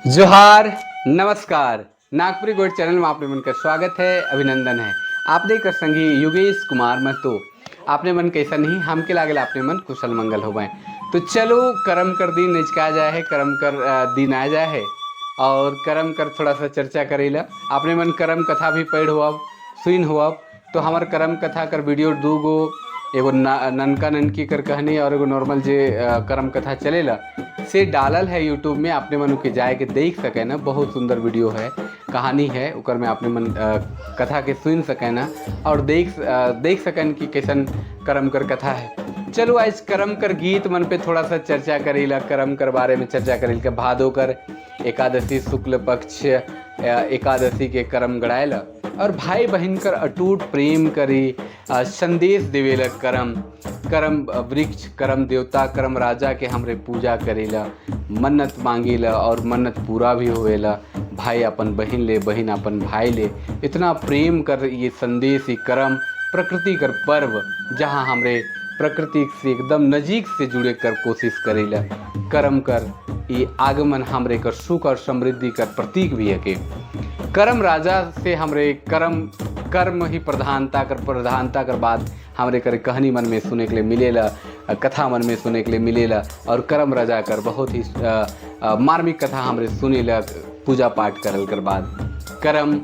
जोहार नमस्कार। Nagpuri gold channel में आपने मन का स्वागत है, अभिनंदन है। आपने कर संगी योगेश कुमार महतो। आपने मन कैसा नहीं हमके लागेला आपने मन कुशल मंगल हो गए। तो चलो करम कर दिन निचका जाए है, करम कर दिन आ जाए है और करम कर थोड़ा सा चर्चा करेला। आपने मन करम कथा भी पढ़ हो अब सुन हो अब तो हमार करम कथा कर वीडियो दूगो एगो ननका ननकी कर कहानी और एगो नॉर्मल जे करम कथा चलेला से डालल है यूट्यूब में। आपने मन के जाए के देख सके ना, बहुत सुंदर वीडियो है, कहानी है उकर में आपने मन कथा के सुन सके ना और देख सकन कि कैसन करम कर कथा है। चलो आज करम कर गीत मन पे थोड़ा सा चर्चा करेला, करम कर बारे में चर्चा करेला। भादो कर एकादशी शुक्ल पक्ष एकादशी के करम गड़ाएला और भाई बहन कर अटूट प्रेम करी संदेश देवेला। करम करम वृक्ष करम देवता करम राजा के हमरे पूजा करेला, मन्नत मांगेला और मन्नत पूरा भी होवेला। भाई अपन बहन ले, बहन अपन भाई ले, इतना प्रेम कर ये संदेश ही करम प्रकृति कर पर्व जहाँ हमरे प्रकृति से एकदम नजीक से जुड़े कर कोशिश करेला। करम कर ये आगमन हमरे कर सुख और समृद्धि कर प्रतीक भी है। के करम राजा से हमरे कर्म ही प्रधानता कर बात हमरे करे कहानी मन में सुने के लिए मिलेला, कथा मन में सुने के लिए मिलेला। और करम राजा कर बहुत ही मार्मिक कथा हमरे सुनेला पूजा पाठ करल कर बाद। करम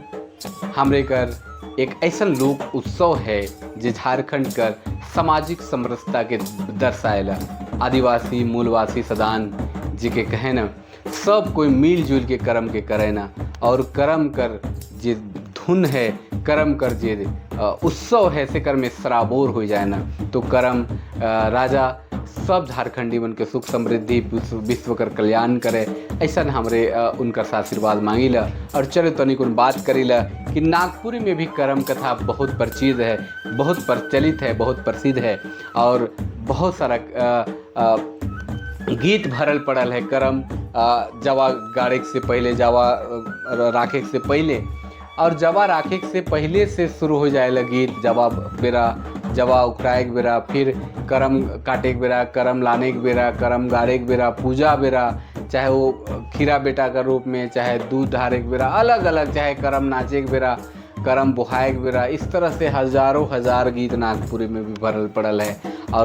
हमरे कर एक ऐसा लोक उत्सव है जो झारखंड कर सामाजिक समरसता के दर्शाएला। आदिवासी मूलवासी सदान जी के कहे ना, सब कोई मिलजुल के करम के करे ना। और करम कर जे धुन है, करम कर जे उत्सव है से कर में सराबोर हो जाए ना। तो करम राजा सब झारखंडी मन के सुख समृद्धि विश्व कर कल्याण करे, ऐसा हमरे उनका आशीर्वाद मांगीला। और चलो तनिक उन बात करीला कि नागपुरी में भी करम कथा बहुत परिचित है, बहुत प्रचलित है, बहुत प्रसिद्ध है और बहुत सारा गीत भरल पड़ल है। करम जवा गाड़े से पहले, जवा राखे से पहले और जवा राखे से पहले से शुरू हो जाएला गीत। जवा बेरा, जवा उखड़ाए के बेरा, फिर करम काटे के बेरा, करम लाने के बेरा, करम गाड़े के बेरा, पूजा बेरा, चाहे वो खीरा बेटा का रूप में, चाहे दूध ढारे के बेरा, अलग अलग, चाहे करम नाचे के बेरा, करम बुहाए के बेरा, इस तरह से हजारों हजार गीत नागपुरी में भी भरल पड़ल है। और